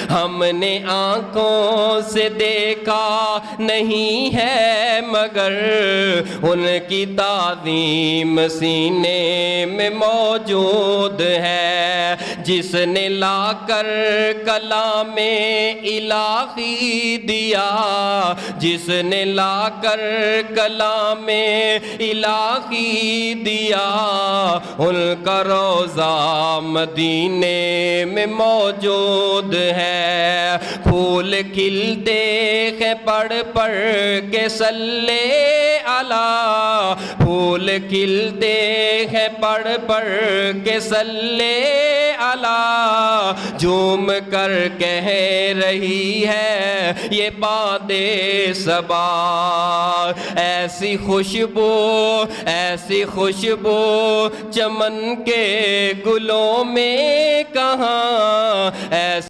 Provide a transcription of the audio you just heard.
ہم نے آنکھوں سے دیکھا نہیں ہے مگر ان کی تعظیم سینے میں موجود ہے. جس نے لا کر کلام الہی دیا، جس نے لا کر کلام الہی دیا، ان کا روضہ مدینے میں موجود ہے. پھول کھلتے ہیں پڑھ پڑھ کے صلی علی، پھول کھلتے ہیں پڑھ پڑھ کے صلی علی. جھوم کر کہہ رہی ہے یہ باد صبا، ایسی خوشبو ایسی خوشبو چمن کے گلوں میں کہاں، ایسی